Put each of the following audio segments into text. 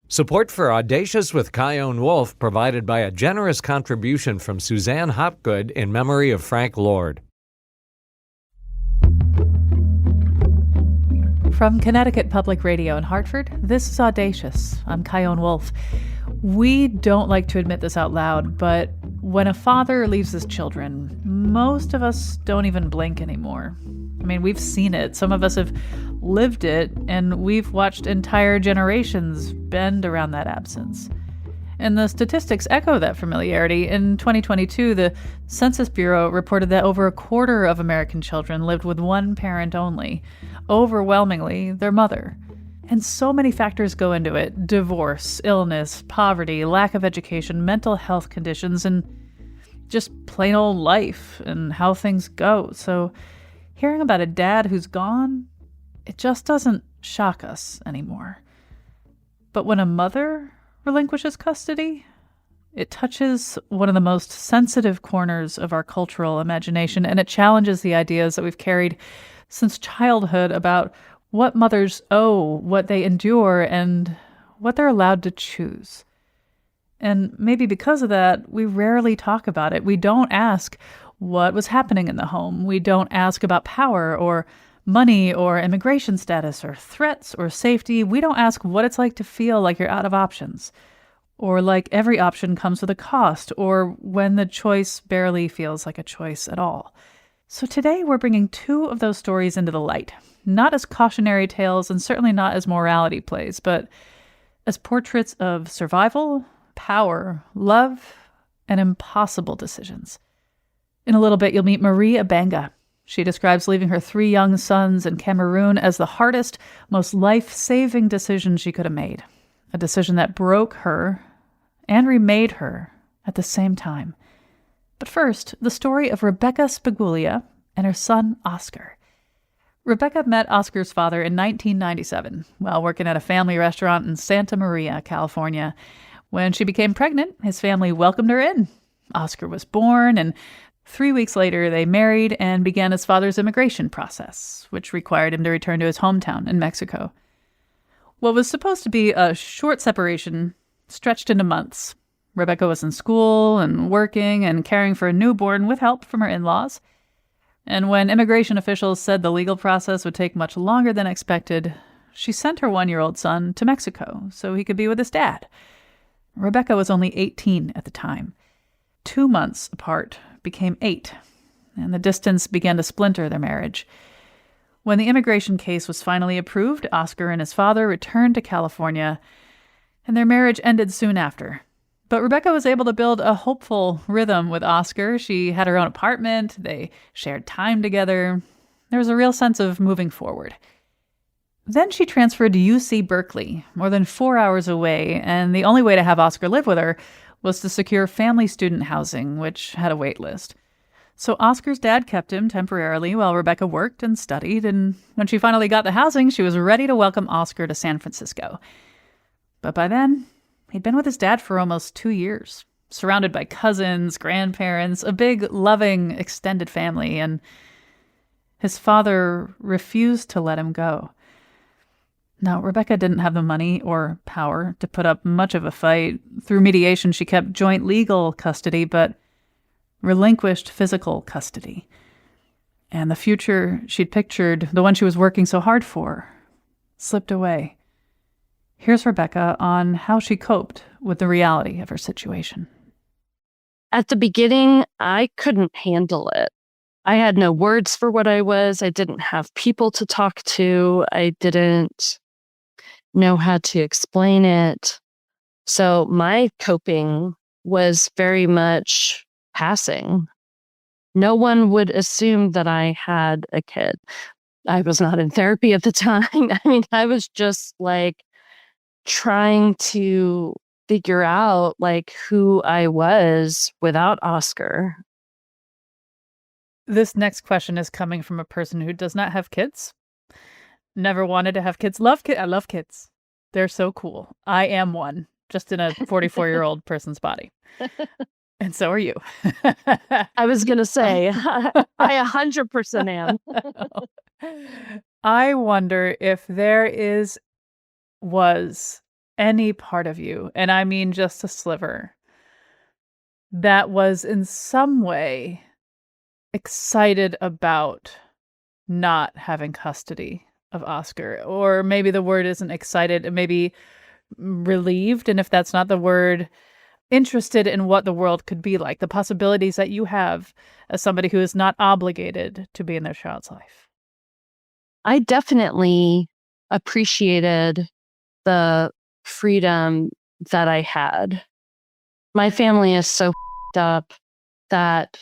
Support for Audacious with Chion Wolf provided by a generous contribution from Suzanne Hopgood in memory of Frank Lord. From Connecticut Public Radio in Hartford, this is Audacious. I'm Chion Wolf. We don't like to admit this out loud, but when a father leaves his children, most of us don't even blink anymore. I mean, we've seen it. Some of us have lived it, and we've watched entire generations bend around that absence. And the statistics echo that familiarity. In 2022, the Census Bureau reported that over a quarter of American children lived with one parent only, overwhelmingly their mother. And so many factors go into it: divorce, illness, poverty, lack of education, mental health conditions, and just plain old life and how things go. So hearing about a dad who's gone, it just doesn't shock us anymore. But when a mother relinquishes custody, it touches one of the most sensitive corners of our cultural imagination, and it challenges the ideas that we've carried since childhood about what mothers owe, what they endure, and what they're allowed to choose. And maybe because of that, we rarely talk about it. We don't ask what was happening in the home. We don't ask about power or money or immigration status or threats or safety. We don't ask what it's like to feel like you're out of options, or like every option comes with a cost, or when the choice barely feels like a choice at all. So today we're bringing two of those stories into the light, not as cautionary tales and certainly not as morality plays, but as portraits of survival, power, love, and impossible decisions. In a little bit, you'll meet Marie Abanga. She describes leaving her 3 young sons in Cameroon as the hardest, most life-saving decision she could have made. A decision that broke her and remade her at the same time. But first, the story of Rebekah Spicuglia and her son, Oscar. Rebekah met Oscar's father in 1997 while working at a family restaurant in Santa Maria, California. When she became pregnant, his family welcomed her in. Oscar was born, and 3 weeks later, they married and began his father's immigration process, which required him to return to his hometown in Mexico. What was supposed to be a short separation stretched into months. Rebekah was in school and working and caring for a newborn with help from her in-laws. And when immigration officials said the legal process would take much longer than expected, she sent her 1-year-old son to Mexico so he could be with his dad. Rebekah was only 18 at the time. 2 months apart became 8, and the distance began to splinter their marriage. When the immigration case was finally approved, Oscar and his father returned to California, and their marriage ended soon after. But Rebekah was able to build a hopeful rhythm with Oscar. She had her own apartment. They shared time together. There was a real sense of moving forward. Then she transferred to UC Berkeley, more than 4 hours away, and the only way to have Oscar live with her was to secure family student housing, which had a wait list. So Oscar's dad kept him temporarily while Rebekah worked and studied, and when she finally got the housing, she was ready to welcome Oscar to San Francisco. But by then, he'd been with his dad for almost 2 years, surrounded by cousins, grandparents, a big, loving, extended family, and his father refused to let him go. Now, Rebekah didn't have the money or power to put up much of a fight. Through mediation, she kept joint legal custody, but relinquished physical custody. And the future she'd pictured, the one she was working so hard for, slipped away. Here's Rebekah on how she coped with the reality of her situation. At the beginning, I couldn't handle it. I had no words for what I was. I didn't have people to talk to. I didn't know how to explain it. So my coping was very much passing. No one would assume that I had a kid. I was not in therapy at the time. I mean, I was just like trying to figure out like who I was without Oscar. This next question is coming from a person who does not have kids. Never wanted to have kids. I love kids. They're so cool. I am one, just in a 44-year-old person's body. And so are you. I was going to say, I 100% am. I wonder if there was any part of you, and I mean just a sliver, that was in some way excited about not having custody of Oscar? Or maybe the word isn't excited, maybe relieved, and if that's not the word, interested in what the world could be like, the possibilities that you have as somebody who is not obligated to be in their child's life. I definitely appreciated the freedom that I had. My family is so up that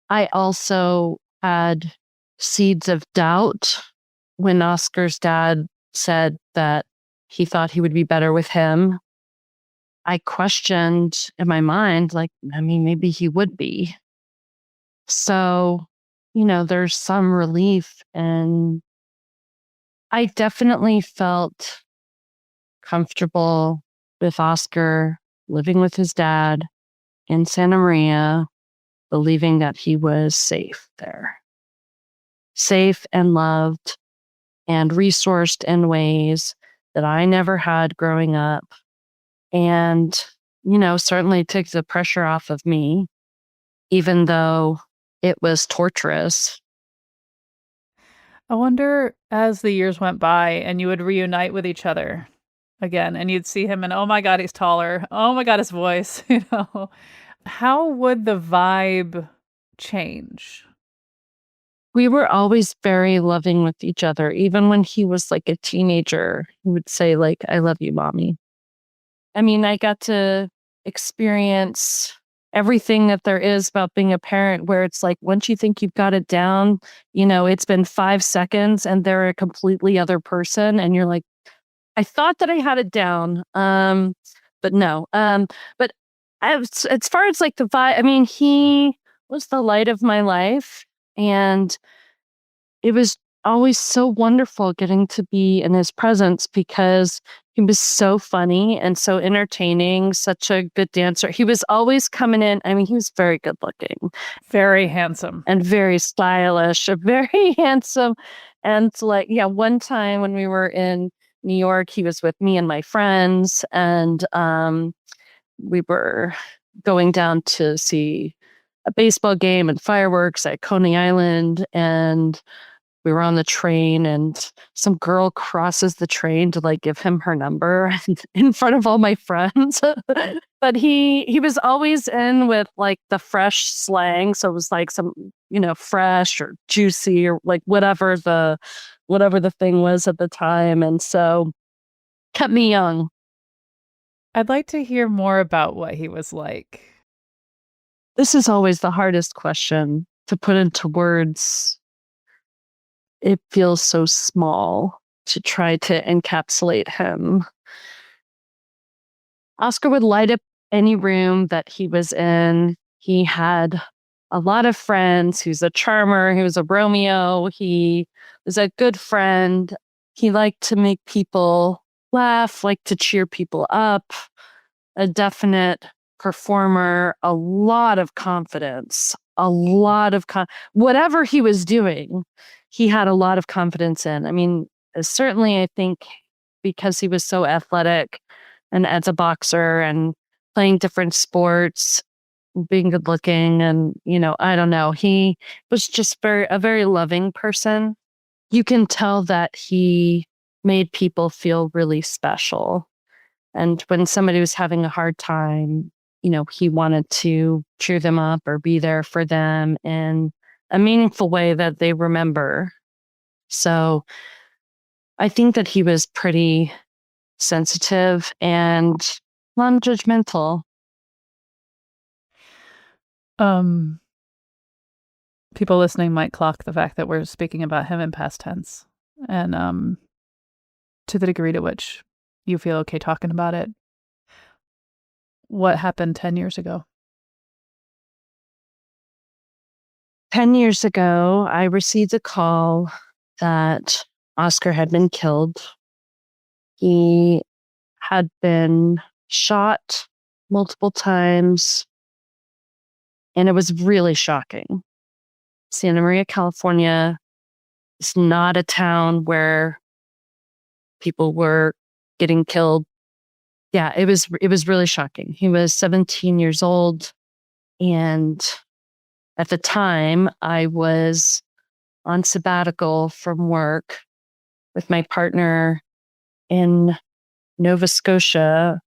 I also had seeds of doubt when Oscar's dad said that he thought he would be better with him. I questioned in my mind, like, I mean, maybe he would be. So, there's some relief. And I definitely felt comfortable with Oscar living with his dad in Santa Maria, believing that he was safe there. Safe and loved and resourced in ways that I never had growing up. And, certainly took the pressure off of me, even though it was torturous. I wonder, as the years went by and you would reunite with each other again and you'd see him and, oh my God, he's taller. Oh my God, his voice, how would the vibe change? We were always very loving with each other. Even when he was like a teenager, he would say, like, I love you, mommy. I mean, I got to experience everything that there is about being a parent, where it's like, once you think you've got it down, it's been 5 seconds and they're a completely other person. And you're like, I thought that I had it down. But no. But as far as like the vibe, I mean, he was the light of my life. And it was always so wonderful getting to be in his presence, because he was so funny and so entertaining, such a good dancer. He was always coming in. I mean, he was very good looking. Very handsome. And very stylish, very handsome. And one time when we were in New York, he was with me and my friends, and we were going down to see a baseball game and fireworks at Coney Island, and we were on the train, and some girl crosses the train to like give him her number in front of all my friends. But he was always in with like the fresh slang, so it was like some fresh or juicy or like whatever the thing was at the time, and so kept me young. I'd like to hear more about what he was like. This is always the hardest question to put into words. It feels so small to try to encapsulate him. Oscar would light up any room that he was in. He had a lot of friends. He was a charmer. He was a Romeo. He was a good friend. He liked to make people laugh, liked to cheer people up, a definite performer, a lot of confidence, whatever he was doing, he had a lot of confidence in. I mean, certainly I think because he was so athletic and as a boxer and playing different sports, being good looking, and, I don't know, he was just a very loving person. You can tell that he made people feel really special. And when somebody was having a hard time, he wanted to cheer them up or be there for them in a meaningful way that they remember. So I think that he was pretty sensitive and non-judgmental. People listening might clock the fact that we're speaking about him in past tense, and to the degree to which you feel okay talking about it. What happened 10 years ago? 10 years ago, I received a call that Oscar had been killed. He had been shot multiple times, and it was really shocking. Santa Maria, California is not a town where people were getting killed Yeah, it was really shocking. He was 17 years old, and at the time I was on sabbatical from work with my partner in Nova Scotia,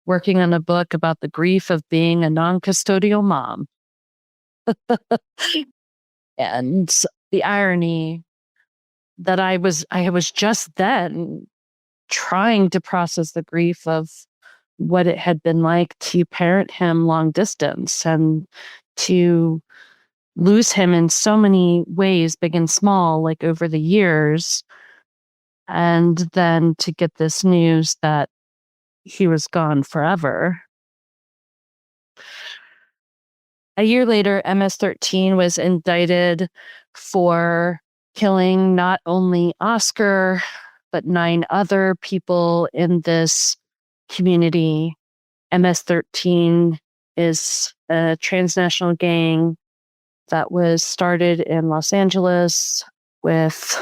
working on a book about the grief of being a non-custodial mom. And the irony that I was just then trying to process the grief of what it had been like to parent him long distance and to lose him in so many ways, big and small, like over the years. And then to get this news that he was gone forever. A year later, MS-13 was indicted for killing not only Oscar, but 9 other people in this community. MS-13 is a transnational gang that was started in Los Angeles with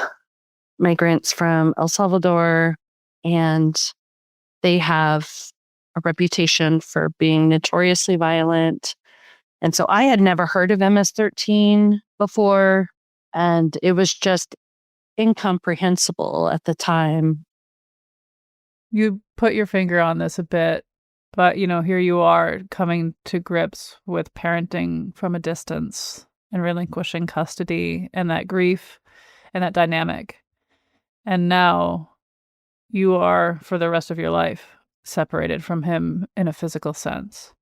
migrants from El Salvador, and they have a reputation for being notoriously violent. And so I had never heard of MS-13 before, and it was just incomprehensible at the time. You put your finger on this a bit, but here you are coming to grips with parenting from a distance and relinquishing custody and that grief and that dynamic. And now you are, for the rest of your life, separated from him in a physical sense.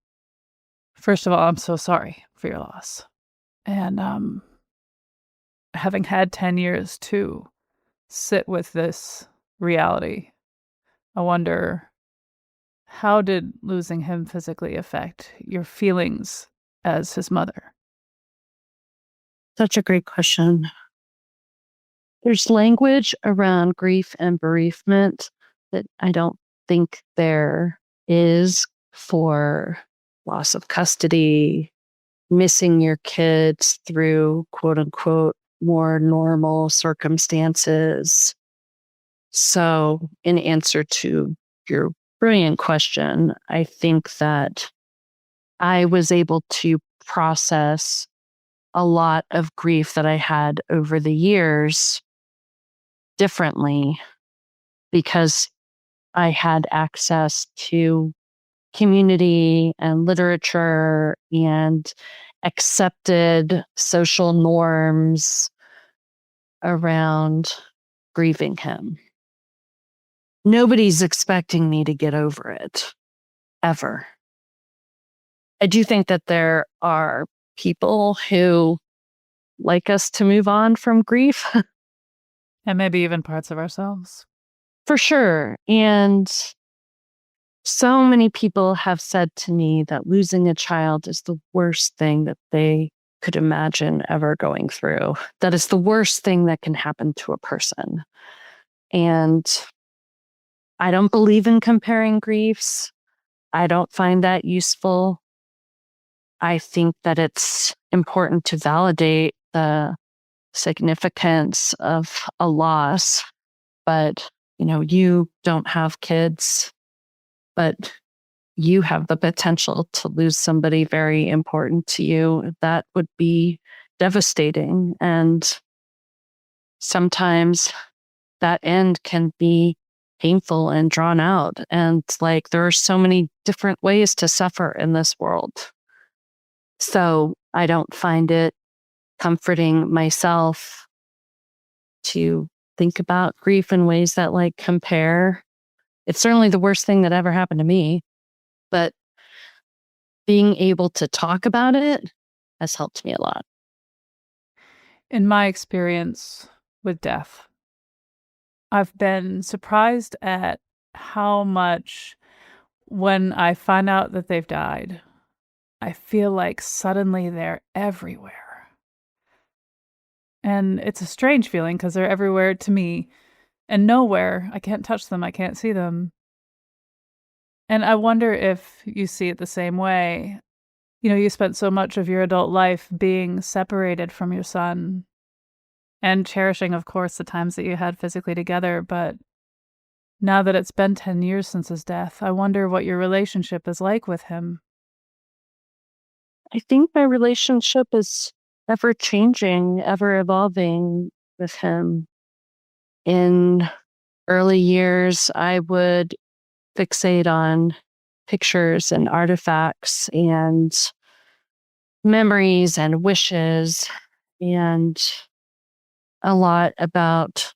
First of all, I'm so sorry for your loss. And having had 10 years to sit with this reality, I wonder, how did losing him physically affect your feelings as his mother? Such a great question. There's language around grief and bereavement that I don't think there is for loss of custody, missing your kids through quote unquote more normal circumstances. So, in answer to your brilliant question, I think that I was able to process a lot of grief that I had over the years differently because I had access to community and literature and accepted social norms around grieving him. Nobody's expecting me to get over it, ever. I do think that there are people who like us to move on from grief. And maybe even parts of ourselves. For sure. And so many people have said to me that losing a child is the worst thing that they could imagine ever going through. That is the worst thing that can happen to a person. And I don't believe in comparing griefs. I don't find that useful. I think that it's important to validate the significance of a loss. But, you don't have kids, but you have the potential to lose somebody very important to you. That would be devastating. And sometimes that end can be painful and drawn out. And there are so many different ways to suffer in this world. So I don't find it comforting myself to think about grief in ways that compare. It's certainly the worst thing that ever happened to me, but being able to talk about it has helped me a lot. In my experience with death, I've been surprised at how much when I find out that they've died, I feel like suddenly they're everywhere. And it's a strange feeling because they're everywhere to me and nowhere. I can't touch them. I can't see them. And I wonder if you see it the same way. You spent so much of your adult life being separated from your son and cherishing, of course, the times that you had physically together. But Now that it's been 10 years since his death, I wonder what your relationship is like with him. I think my relationship is ever changing, ever evolving with him. In early years, I would fixate on pictures and artifacts and memories and wishes and a lot about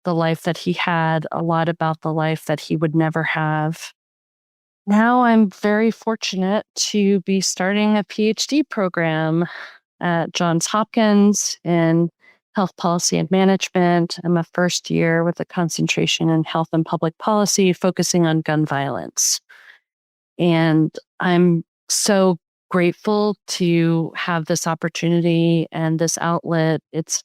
the life that he had, a lot about the life that he would never have. Now I'm very fortunate to be starting a PhD program at Johns Hopkins in health policy and management. I'm a first year with a concentration in health and public policy, focusing on gun violence. And I'm so grateful to have this opportunity and this outlet. It's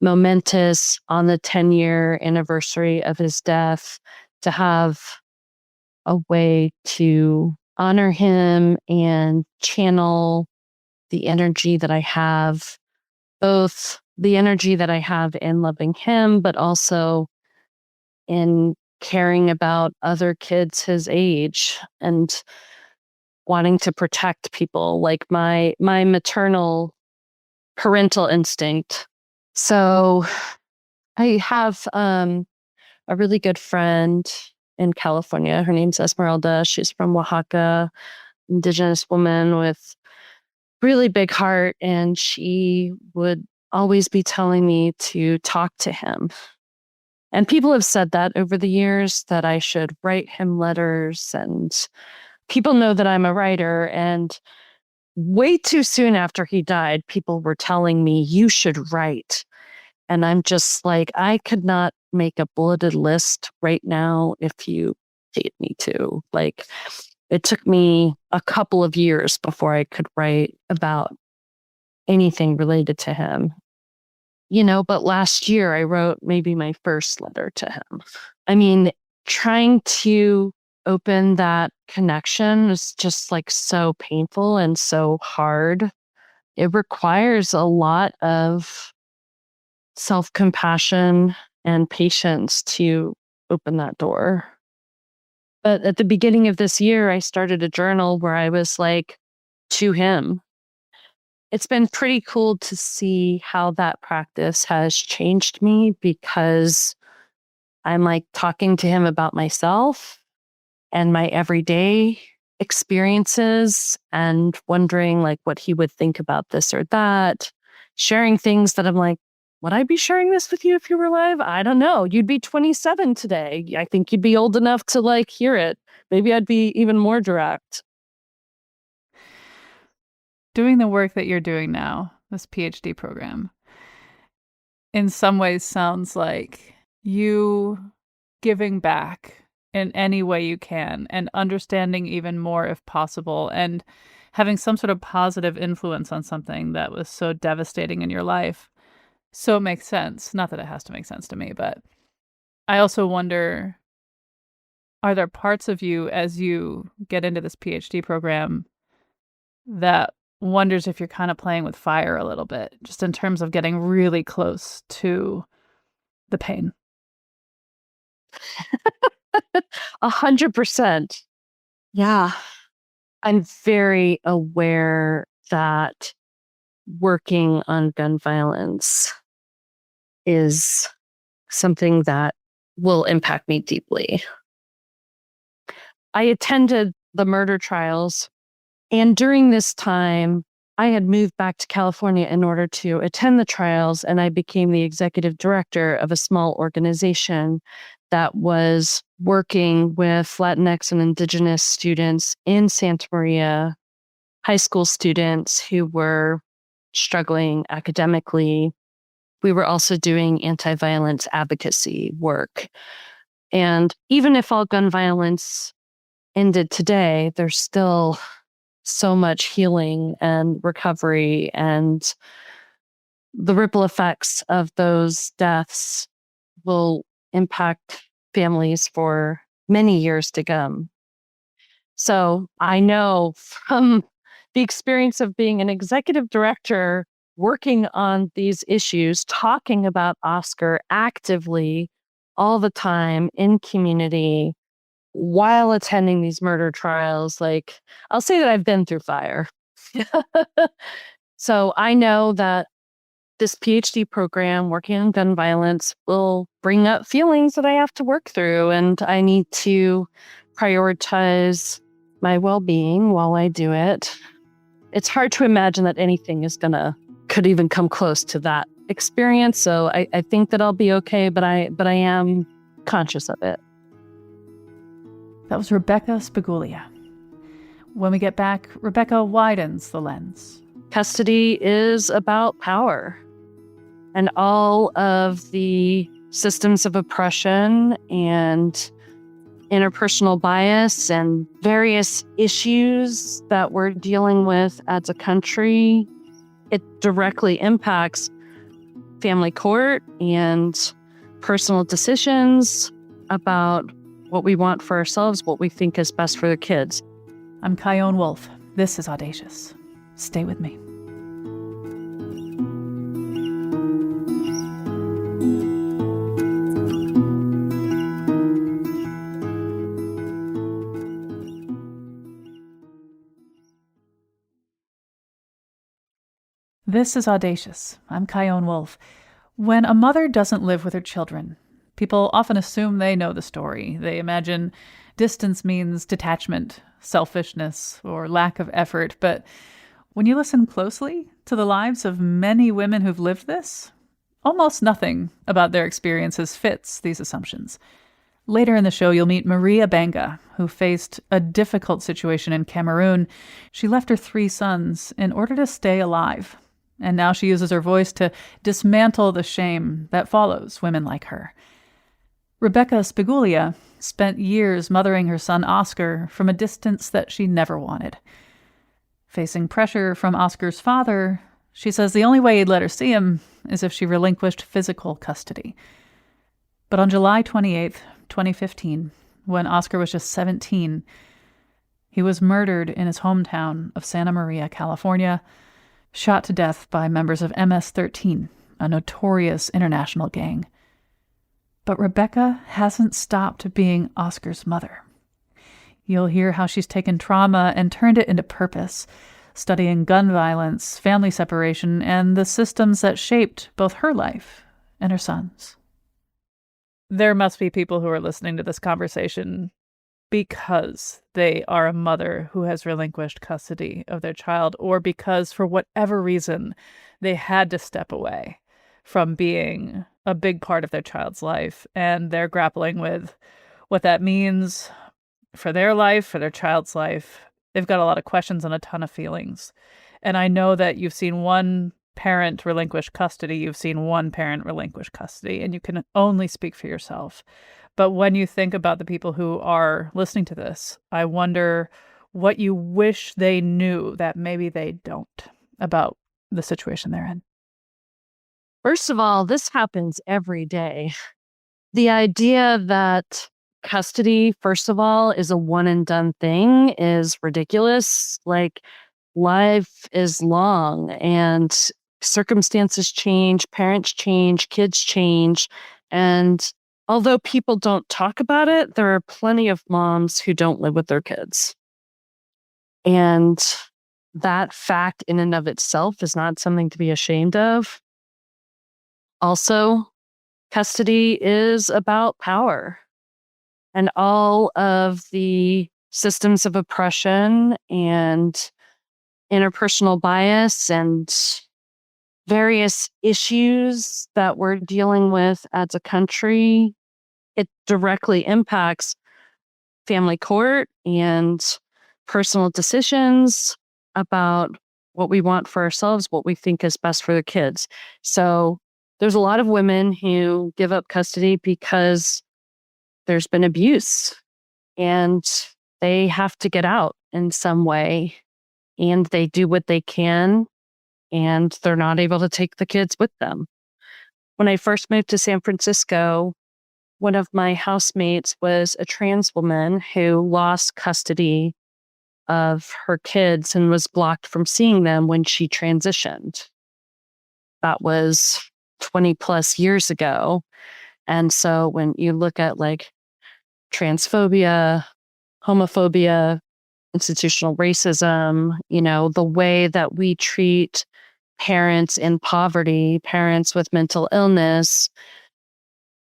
momentous on the 10-year anniversary of his death to have a way to honor him and channel the energy that I have, both the energy that I have in loving him, but also in caring about other kids his age and wanting to protect people, like my maternal parental instinct. So I have a really good friend in California. Her name's Esmeralda. She's from Oaxaca, indigenous woman with really big heart, and she would always be telling me to talk to him. And people have said that over the years, that I should write him letters, and people know that I'm a writer. And way too soon after he died, people were telling me, you should write. And I'm just like, I could not make a bulleted list right now if you paid me to. Like, it took me a couple of years before I could write about anything related to him. But last year I wrote maybe my first letter to him. I mean, trying to open that connection is just like so painful and so hard. It requires a lot of self-compassion and patience to open that door. But at the beginning of this year, I started a journal where I was like, to him. It's been pretty cool to see how that practice has changed me, because I'm like talking to him about myself and my everyday experiences and wondering like what he would think about this or that, sharing things that I'm like, would I be sharing this with you if you were alive? I don't know. You'd be 27 today. I think you'd be old enough to like hear it. Maybe I'd be even more direct. Doing the work that you're doing now, this PhD program, in some ways sounds like you giving back in any way you can and understanding even more if possible, and having some sort of positive influence on something that was so devastating in your life. So it makes sense. Not that it has to make sense to me, but I also wonder, are there parts of you as you get into this PhD program that wonders if you're kind of playing with fire a little bit, just in terms of getting really close to the pain? 100%. Yeah. I'm very aware that working on gun violence is something that will impact me deeply. I attended the murder trials, and during this time, I had moved back to California in order to attend the trials, and I became the executive director of a small organization that was working with Latinx and Indigenous students in Santa Maria, high school students who were struggling academically. We were also doing anti-violence advocacy work. And even if all gun violence ended today, there's still so much healing and recovery, and the ripple effects of those deaths will impact families for many years to come. So I know from the experience of being an executive director, working on these issues, talking about Oscar actively all the time in community while attending these murder trials. Like, I'll say that I've been through fire. So I know that this PhD program working on gun violence will bring up feelings that I have to work through, and I need to prioritize my well-being while I do it. It's hard to imagine that anything could even come close to that experience. So I think that I'll be okay, but I am conscious of it. That was Rebekah Spicuglia. When we get back, Rebekah widens the lens. Custody is about power and all of the systems of oppression and interpersonal bias and various issues that we're dealing with as a country. It directly impacts family court and personal decisions about what we want for ourselves, what we think is best for the kids. I'm Chion Wolf. This is Audacious. Stay with me. This is Audacious. I'm Chion Wolf. When a mother doesn't live with her children, people often assume they know the story. They imagine distance means detachment, selfishness, or lack of effort. But when you listen closely to the lives of many women who've lived this, almost nothing about their experiences fits these assumptions. Later in the show, you'll meet Abanga, who faced a difficult situation in Cameroon. She left her 3 sons in order to stay alive. And now she uses her voice to dismantle the shame that follows women like her. Rebekah Spicuglia spent years mothering her son Oscar from a distance that she never wanted. Facing pressure from Oscar's father, she says the only way he'd let her see him is if she relinquished physical custody. But on July 28th, 2015, when Oscar was just 17, he was murdered in his hometown of Santa Maria, California, shot to death by members of MS-13, a notorious international gang. But Rebekah hasn't stopped being Oscar's mother. You'll hear how she's taken trauma and turned it into purpose, studying gun violence, family separation, and the systems that shaped both her life and her son's. There must be people who are listening to this conversation because they are a mother who has relinquished custody of their child, or because, for whatever reason, they had to step away from being a big part of their child's life, and they're grappling with what that means for their life, for their child's life. They've got a lot of questions and a ton of feelings. And I know that you've seen one parent relinquish custody, you've seen one parent relinquish custody, and you can only speak for yourself. But when you think about the people who are listening to this, I wonder what you wish they knew that maybe they don't about the situation they're in. First of all, this happens every day. The idea that custody, first of all, is a one and done thing is ridiculous. Like, life is long and circumstances change, parents change, kids change. And although people don't talk about it, there are plenty of moms who don't live with their kids. And that fact in and of itself is not something to be ashamed of. Also, custody is about power and all of the systems of oppression and interpersonal bias and various issues that we're dealing with as a country. It directly impacts family court and personal decisions about what we want for ourselves, what we think is best for the kids. So there's a lot of women who give up custody because there's been abuse and they have to get out in some way, and they do what they can and they're not able to take the kids with them. When I first moved to San Francisco, one of my housemates was a trans woman who lost custody of her kids and was blocked from seeing them when she transitioned. That was 20 plus years ago. And so when you look at like transphobia, homophobia, institutional racism, the way that we treat parents in poverty, parents with mental illness,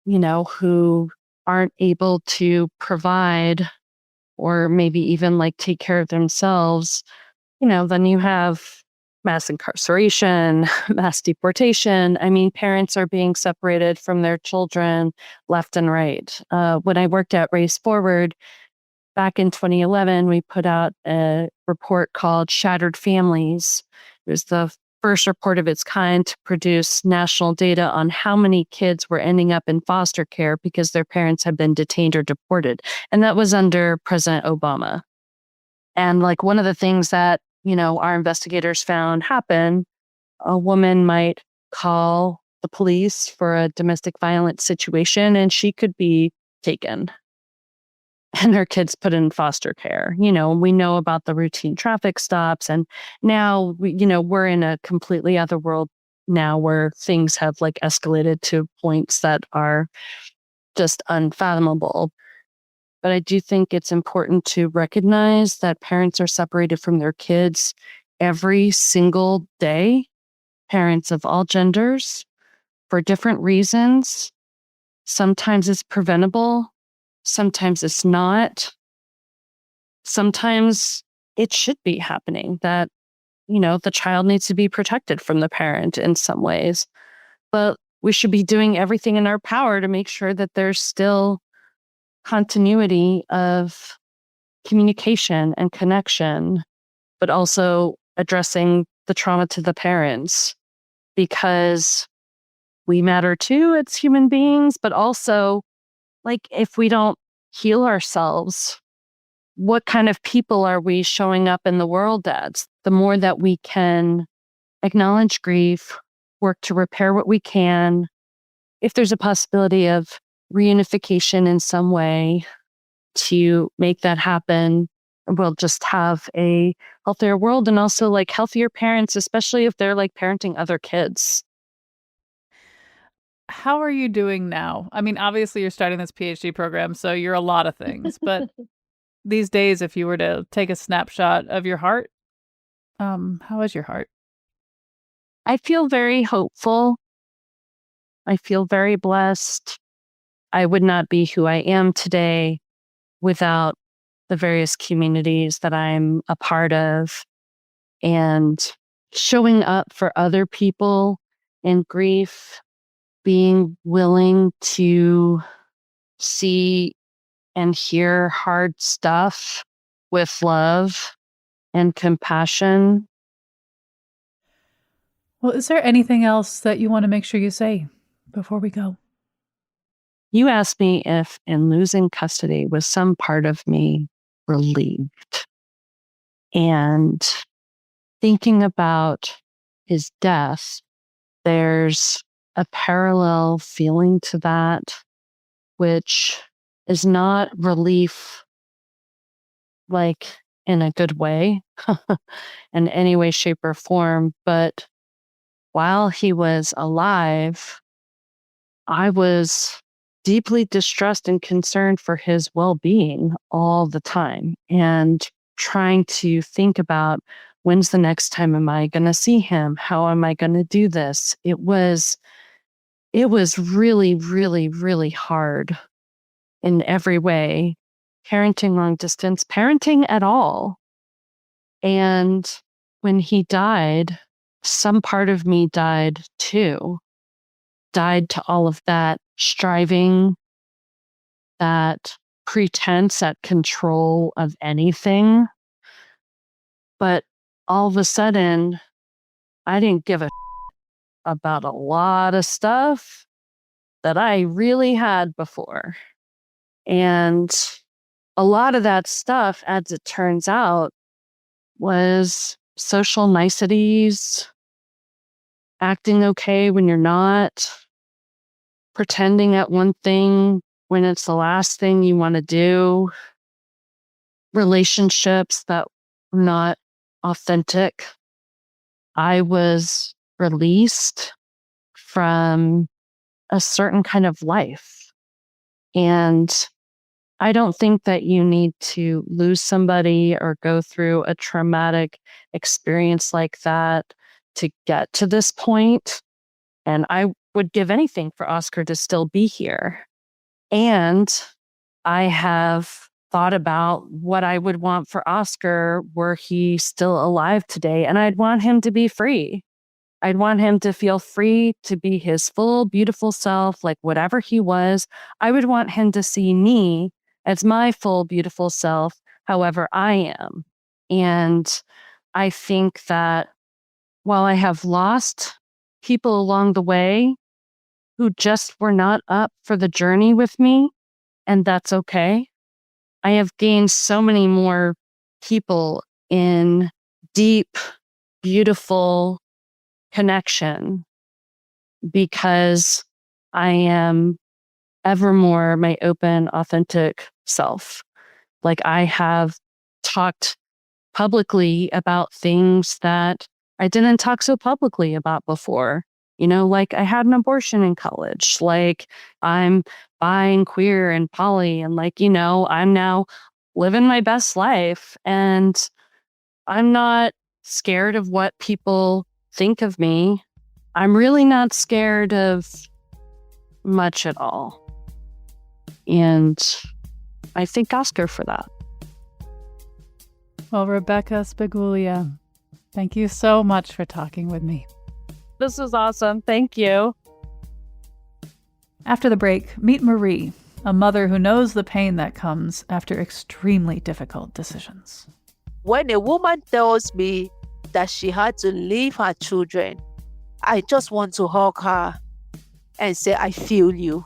who aren't able to provide or maybe even like take care of themselves, then you have mass incarceration, mass deportation. I mean, parents are being separated from their children left and right. When I worked at Race Forward back in 2011, we put out a report called Shattered Families. It was the first report of its kind to produce national data on how many kids were ending up in foster care because their parents had been detained or deported. And that was under President Obama. And like one of the things that, our investigators found happen, a woman might call the police for a domestic violence situation and she could be taken and her kids put in foster care. We know about the routine traffic stops, and now we're in a completely other world now where things have like escalated to points that are just unfathomable. But I do think it's important to recognize that parents are separated from their kids every single day, parents of all genders, for different reasons. Sometimes it's preventable. Sometimes it's not. Sometimes it should be happening that, the child needs to be protected from the parent in some ways. But we should be doing everything in our power to make sure that there's still continuity of communication and connection, but also addressing the trauma to the parents, because we matter too as human beings, but also like if we don't heal ourselves, what kind of people are we showing up in the world as? The more that we can acknowledge grief, work to repair what we can, if there's a possibility of reunification in some way to make that happen, we'll just have a healthier world and also like healthier parents, especially if they're like parenting other kids. How are you doing now? I mean, obviously you're starting this PhD program, so you're a lot of things, but these days, if you were to take a snapshot of your heart, how is your heart? I feel very hopeful. I feel very blessed. I would not be who I am today without the various communities that I'm a part of, and showing up for other people in grief, being willing to see and hear hard stuff with love and compassion. Well, is there anything else that you want to make sure you say before we go? You asked me if in losing custody was some part of me relieved. And thinking about his death, there's a parallel feeling to that, which is not relief like in a good way, in any way, shape, or form. But while he was alive, I was deeply distressed and concerned for his well-being all the time, and trying to think about, when's the next time am I going to see him? How am I going to do this? It was really, really, really hard in every way, parenting long distance, parenting at all. And when he died, some part of me died too, died to all of that striving, that pretense at control of anything. But all of a sudden, I didn't give a about a lot of stuff that I really had before. And a lot of that stuff, as it turns out, was social niceties, acting okay when you're not, pretending at one thing when it's the last thing you want to do, relationships that were not authentic. I was released from a certain kind of life. And I don't think that you need to lose somebody or go through a traumatic experience like that to get to this point. And I would give anything for Oscar to still be here. And I have thought about what I would want for Oscar were he still alive today. And I'd want him to be free. I'd want him to feel free to be his full, beautiful self, like whatever he was. I would want him to see me as my full, beautiful self, however I am. And I think that while I have lost people along the way who just were not up for the journey with me, and that's okay, I have gained so many more people in deep, beautiful connection because I am evermore my open, authentic self. Like I have talked publicly about things that I didn't talk so publicly about before. Like I had an abortion in college, like I'm bi and queer and poly, and I'm now living my best life and I'm not scared of what people think of me. I'm really not scared of much at all. And I thank Oscar for that. Well, Rebekah Spicuglia, thank you so much for talking with me. This was awesome. Thank you. After the break, meet Marie, a mother who knows the pain that comes after extremely difficult decisions. When a woman tells me that she had to leave her children, I just want to hug her and say, I feel you.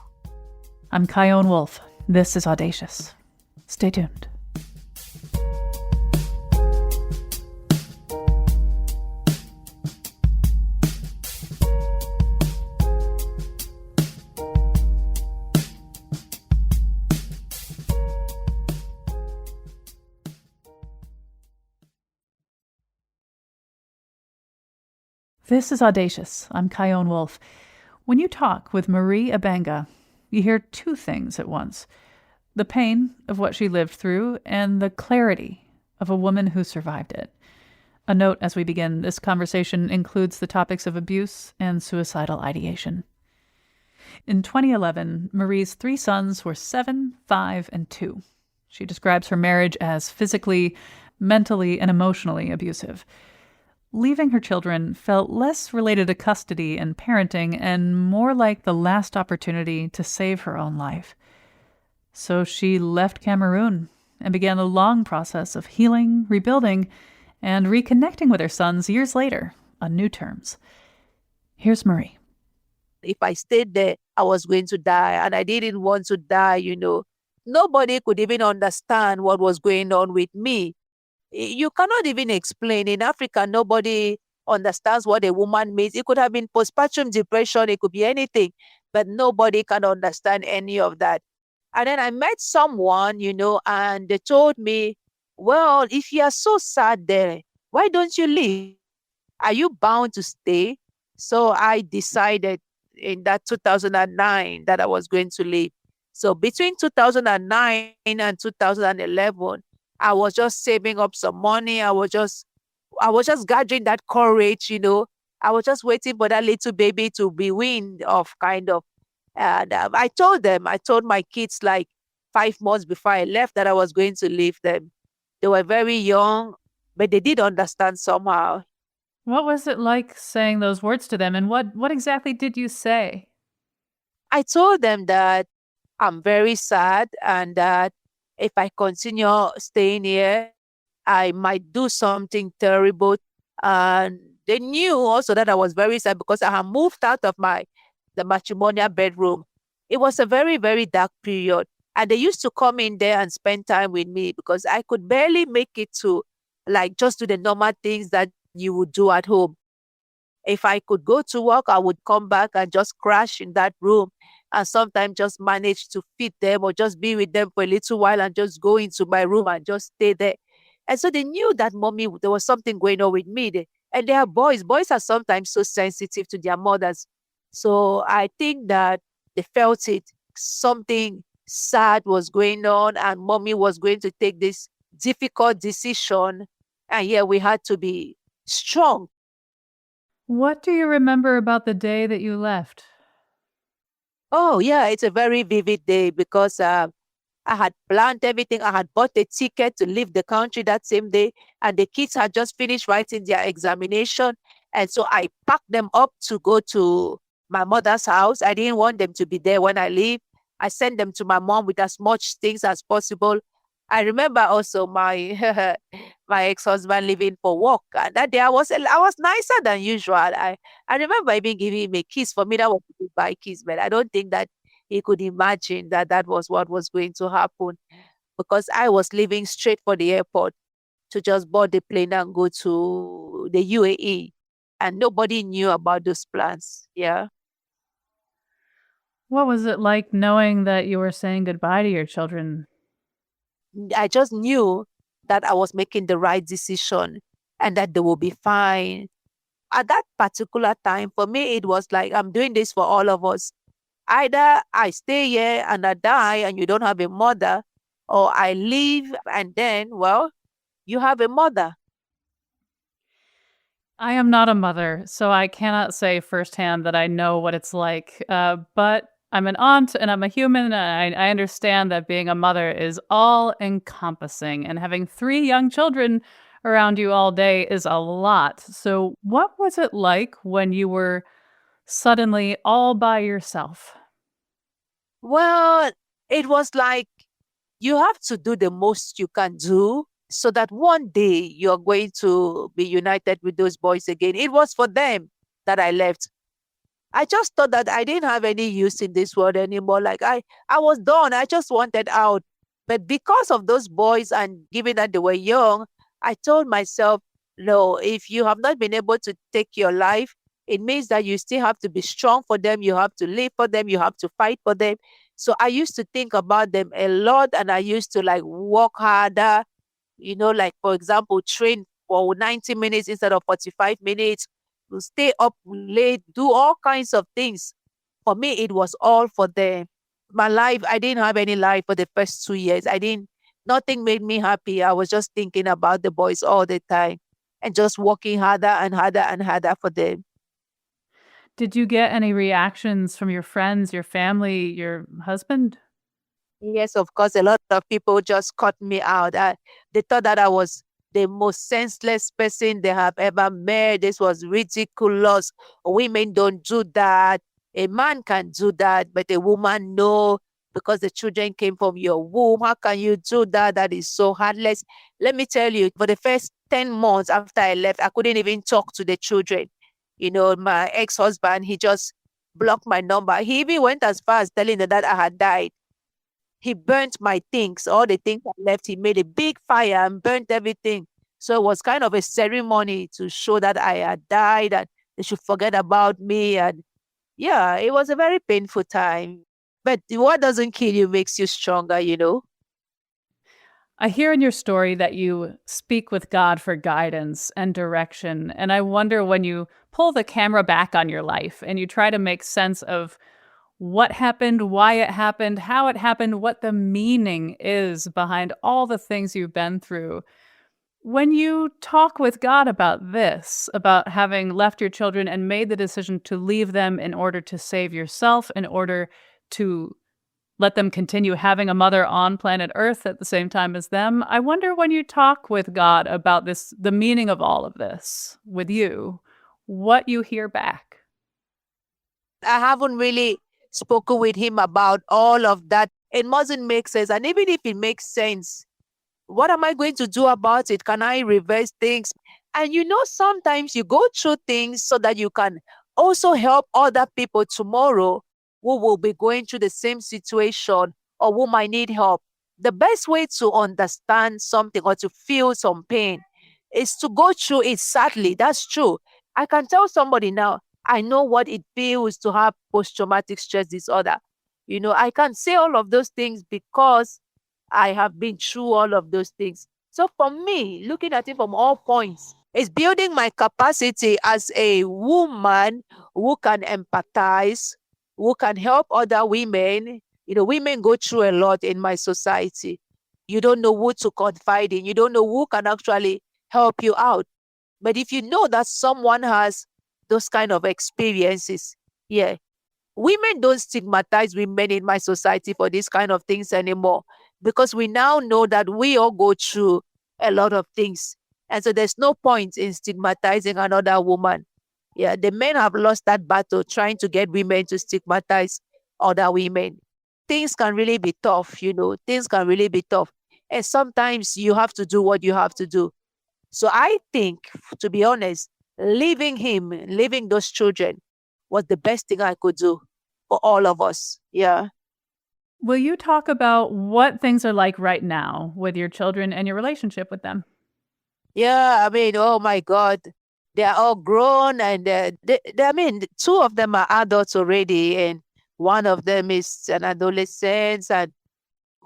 I'm Chion Wolf. This is Audacious. Stay tuned. This is Audacious. I'm Chion Wolf. When you talk with Marie Abanga, you hear two things at once: the pain of what she lived through and the clarity of a woman who survived it. A note as we begin, this conversation includes the topics of abuse and suicidal ideation. In 2011, Marie's 3 sons were 7, 5, and 2. She describes her marriage as physically, mentally, and emotionally abusive. Leaving her children felt less related to custody and parenting and more like the last opportunity to save her own life. So she left Cameroon and began the long process of healing, rebuilding, and reconnecting with her sons years later on new terms. Here's Marie. If I stayed there, I was going to die, and I didn't want to die, Nobody could even understand what was going on with me. You cannot even explain. In Africa, nobody understands what a woman means. It could have been postpartum depression. It could be anything, but nobody can understand any of that. And then I met someone, and they told me, well, if you are so sad there, why don't you leave? Are you bound to stay? So I decided in that 2009 that I was going to leave. So between 2009 and 2011, I was just saving up some money. I was just gathering that courage, I was just waiting for that little baby to be weaned off, kind of. And I told my kids like 5 months before I left that I was going to leave them. They were very young, but they did understand somehow. What was it like saying those words to them, and what exactly did you say? I told them that I'm very sad and that if I continue staying here, I might do something terrible. And they knew also that I was very sad because I had moved out of the matrimonial bedroom. It was a very, very dark period. And they used to come in there and spend time with me because I could barely make it to just do the normal things that you would do at home. If I could go to work, I would come back and just crash in that room and sometimes just manage to feed them or just be with them for a little while and just go into my room and just stay there. And so they knew that mommy, there was something going on with me. And they are boys. Boys are sometimes so sensitive to their mothers. So I think that They felt it. Something sad was going on, and mommy was going to take this difficult decision. And yeah, we had to be strong. What do you remember about the day that you left? Oh, yeah, it's a very vivid day because I had planned everything. I had bought a ticket to leave the country that same day, and the kids had just finished writing their examination. And so I packed them up to go to my mother's house. I didn't want them to be there when I leave. I sent them to my mom with as much things as possible. I remember also my my ex-husband leaving for work. And that day I was nicer than usual. I remember even giving him a kiss. For me, that was a goodbye kiss, but I don't think that he could imagine that that was what was going to happen because I was leaving straight for the airport to just board the plane and go to the UAE. And nobody knew about those plans. Yeah. What was it like knowing that you were saying goodbye to your children? I just knew that I was making the right decision and that they will be fine. At that particular time, for me, it was like, I'm doing this for all of us. Either I stay here and I die and you don't have a mother, or I leave and then, well, you have a mother. I am not a mother, so I cannot say firsthand that I know what it's like. But I'm an aunt and I'm a human. And I understand that being a mother is all encompassing, and having three young children around you all day is a lot. So, what was it like when you were suddenly all by yourself? Well, it was like you have to do the most you can do so that one day you're going to be united with those boys again. It was for them that I left. I just thought that I didn't have any use in this world anymore. Like I was done. I just wanted out. But because of those boys and given that they were young, I told myself, no, if you have not been able to take your life, it means that you still have to be strong for them. You have to live for them. You have to fight for them. So I used to think about them a lot and I used to like work harder, like for example, train for 90 minutes instead of 45 minutes, to stay up late, do all kinds of things. For me, it was all for them. My life, I didn't have any life for the first 2 years. Nothing made me happy. I was just thinking about the boys all the time and just working harder and harder and harder for them. Did you get any reactions from your friends, your family, your husband? Yes, of course, a lot of people just cut me out. They thought that I was the most senseless person they have ever met. This was ridiculous. Women don't do that. A man can do that, but a woman, no, because the children came from your womb. How can you do that? That is so heartless. Let me tell you, for the first 10 months after I left, I couldn't even talk to the children. My ex-husband, he just blocked my number. He even went as far as telling them that I had died. He burnt my things, all the things I left. He made a big fire and burnt everything. So it was kind of a ceremony to show that I had died and they should forget about me. And yeah, it was a very painful time. But what doesn't kill you makes you stronger. I hear in your story that you speak with God for guidance and direction. And I wonder, when you pull the camera back on your life and you try to make sense of what happened, why it happened, how it happened, what the meaning is behind all the things you've been through. When you talk with God about this, about having left your children and made the decision to leave them in order to save yourself, in order to let them continue having a mother on planet Earth at the same time as them, I wonder, when you talk with God about this, the meaning of all of this with you, what you hear back. I haven't really spoken with him about all of that. It mustn't make sense. And even if it makes sense, what am I going to do about it? Can I reverse things? And sometimes you go through things so that you can also help other people tomorrow who will be going through the same situation or who might need help. The best way to understand something or to feel some pain is to go through it. Sadly, that's true. I can tell somebody now, I know what it feels to have post-traumatic stress disorder. I can say all of those things because I have been through all of those things. So for me, looking at it from all points, it's building my capacity as a woman who can empathize, who can help other women. Women go through a lot in my society. You don't know who to confide in. You don't know who can actually help you out. But if you know that someone has those kind of experiences, yeah, women don't stigmatize women in my society for these kind of things anymore, because we now know that we all go through a lot of things. And so there's no point in stigmatizing another woman. Yeah, the men have lost that battle trying to get women to stigmatize other women. Things can really be tough. Things can really be tough. And sometimes you have to do what you have to do. So I think, to be honest, leaving those children was the best thing I could do for all of us. Yeah. Will you talk about what things are like right now with your children and your relationship with them? Yeah. I mean, oh my God. They are all grown, and I mean, two of them are adults already, and one of them is an adolescent, and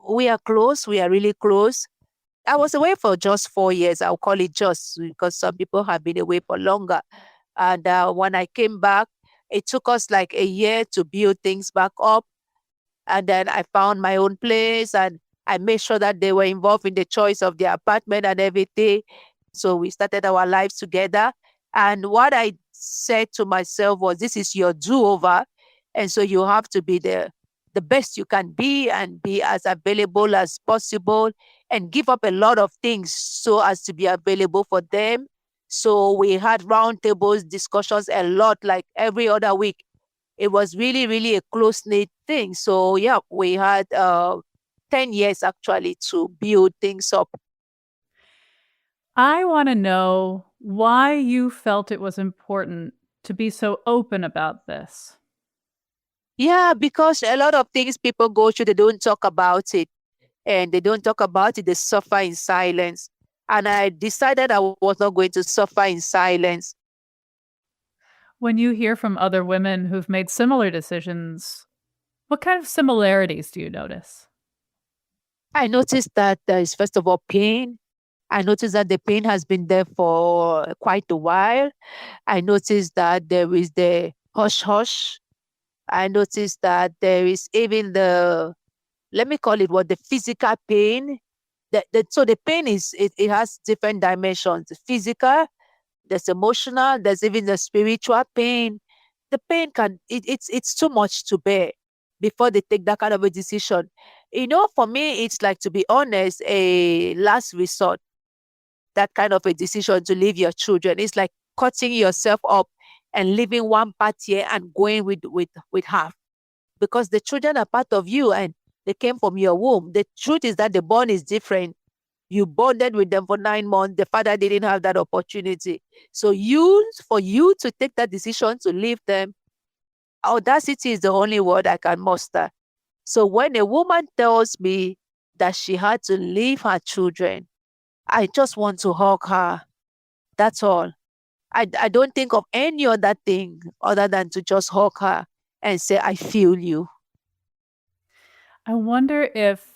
we are close. We are really close. I was away for just 4 years. I'll call it just, because some people have been away for longer. And when I came back, it took us like a year to build things back up. And then I found my own place, and I made sure that they were involved in the choice of the apartment and everything. So we started our lives together. And what I said to myself was, this is your do-over. And so you have to be the best you can be, and be as available as possible, and give up a lot of things so as to be available for them. So we had roundtables, discussions a lot, like every other week. It was really, really a close-knit thing. So yeah, we had 10 years actually to build things up. I want to know why you felt it was important to be so open about this. Yeah, because a lot of things people go through, they don't talk about it. And they don't talk about it, they suffer in silence. And I decided I was not going to suffer in silence. When you hear from other women who've made similar decisions, what kind of similarities do you notice? I noticed that there is, first of all, pain. I noticed that the pain has been there for quite a while. I noticed that there is the hush hush. I noticed that there is even let me call it what, the physical pain. So the pain it has different dimensions. The physical, there's emotional, there's even the spiritual pain. The pain it's too much to bear before they take that kind of a decision. For me, it's like, to be honest, a last resort, that kind of a decision to leave your children. It's like cutting yourself up and leaving one part here and going with half, because the children are part of you, and they came from your womb. The truth is that the bond is different. You bonded with them for 9 months. The father didn't have that opportunity. So for you to take that decision to leave them, audacity is the only word I can muster. So when a woman tells me that she had to leave her children, I just want to hug her. That's all. I don't think of any other thing other than to just hug her and say, I feel you. I wonder if,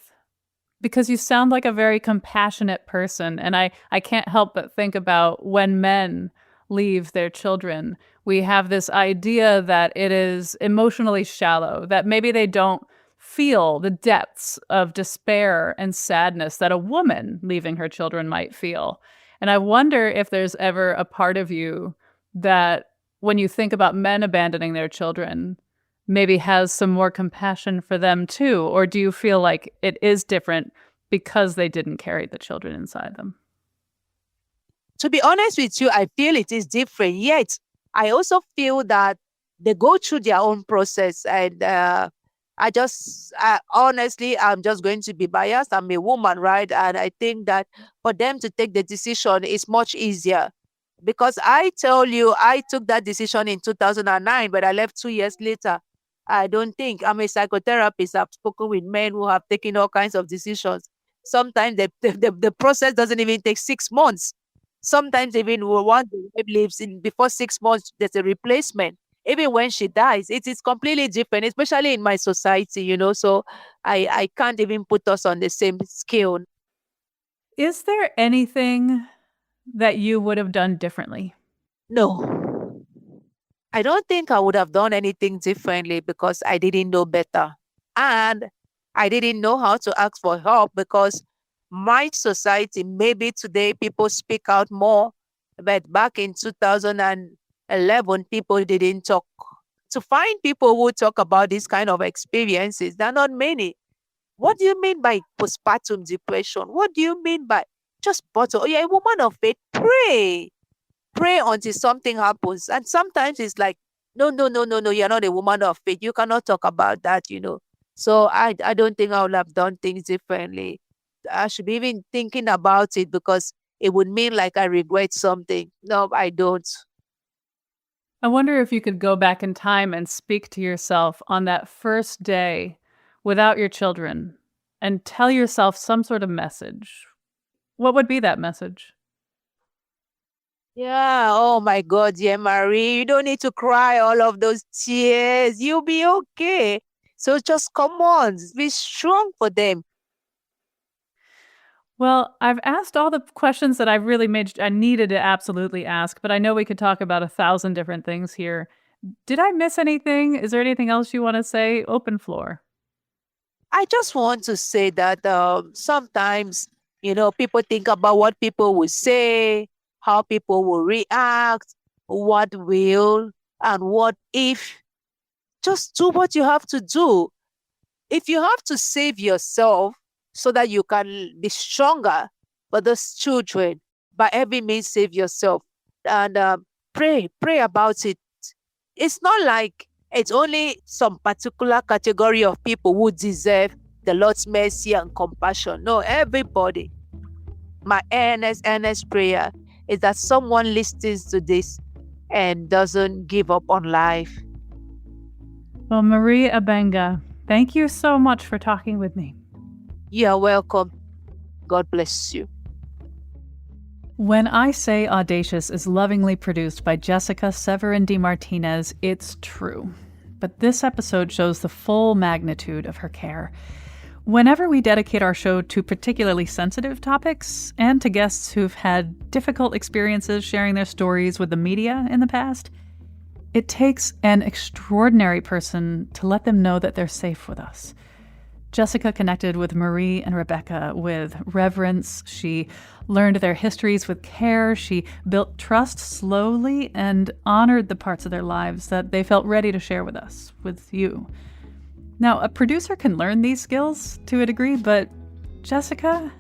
because you sound like a very compassionate person, and I can't help but think about when men leave their children, we have this idea that it is emotionally shallow, that maybe they don't feel the depths of despair and sadness that a woman leaving her children might feel. And I wonder if there's ever a part of you that, when you think about men abandoning their children, maybe has some more compassion for them too? Or do you feel like it is different because they didn't carry the children inside them? To be honest with you, I feel it is different. Yet, I also feel that they go through their own process. And honestly, I'm just going to be biased. I'm a woman, right? And I think that for them to take the decision is much easier. Because I tell you, I took that decision in 2009, but I left 2 years later. I don't think, I'm a psychotherapist. I've spoken with men who have taken all kinds of decisions. Sometimes the process doesn't even take 6 months. Sometimes even one the wife lives in, before 6 months, there's a replacement. Even when she dies, it is completely different, especially in my society. So I can't even put us on the same scale. Is there anything that you would have done differently? No. I don't think I would have done anything differently because I didn't know better. And I didn't know how to ask for help because my society, maybe today people speak out more, but back in 2011, people didn't talk. To find people who talk about these kind of experiences, there are not many. What do you mean by postpartum depression? What do you mean by just bottle? Oh, you're a woman of faith. Pray. Pray until something happens. And sometimes it's like, no, no, no, no, no, you're not a woman of faith. You cannot talk about that. So I don't think I would have done things differently. I should be even thinking about it because it would mean like I regret something. No, I don't. I wonder if you could go back in time and speak to yourself on that first day without your children and tell yourself some sort of message. What would be that message? Yeah. Oh my God. Yeah, Marie, you don't need to cry all of those tears. You'll be okay. So just come on, be strong for them. Well, I've asked all the questions that I needed to absolutely ask, but I know we could talk about 1,000 different things here. Did I miss anything? Is there anything else you want to say? Open floor. I just want to say that sometimes, people think about what people will say, how people will react, what will, and what if. Just do what you have to do. If you have to save yourself so that you can be stronger for those children, by every means, save yourself and pray about it. It's not like it's only some particular category of people who deserve the Lord's mercy and compassion. No, everybody. My earnest prayer is that someone listens to this and doesn't give up on life. Well, Marie Abanga, thank you so much for talking with me. You're welcome. God bless you. When I Say Audacious is lovingly produced by Jessica Severin de Martinez, it's true. But this episode shows the full magnitude of her care. Whenever we dedicate our show to particularly sensitive topics and to guests who've had difficult experiences sharing their stories with the media in the past, it takes an extraordinary person to let them know that they're safe with us. Jessica connected with Marie and Rebekah with reverence. She learned their histories with care. She built trust slowly and honored the parts of their lives that they felt ready to share with us, with you. Now, a producer can learn these skills to a degree, but Jessica,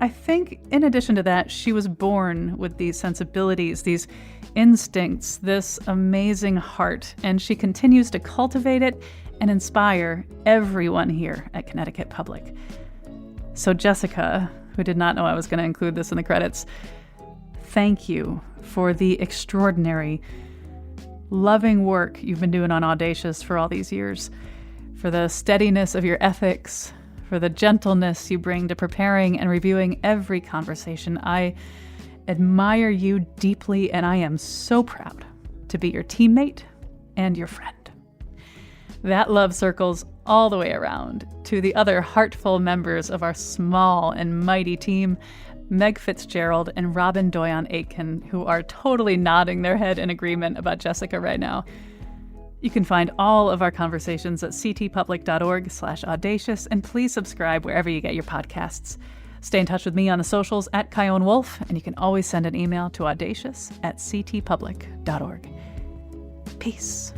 I think in addition to that, she was born with these sensibilities, these instincts, this amazing heart, and she continues to cultivate it and inspire everyone here at Connecticut Public. So Jessica, who did not know I was going to include this in the credits, thank you for the extraordinary, loving work you've been doing on Audacious for all these years, for the steadiness of your ethics, for the gentleness you bring to preparing and reviewing every conversation. I admire you deeply, and I am so proud to be your teammate and your friend. That love circles all the way around to the other heartful members of our small and mighty team, Meg Fitzgerald and Robin Doyon-Aitken, who are totally nodding their head in agreement about Jessica right now. You can find all of our conversations at ctpublic.org/audacious, and please subscribe wherever you get your podcasts. Stay in touch with me on the socials at Chion Wolf, and you can always send an email to audacious@ctpublic.org. Peace.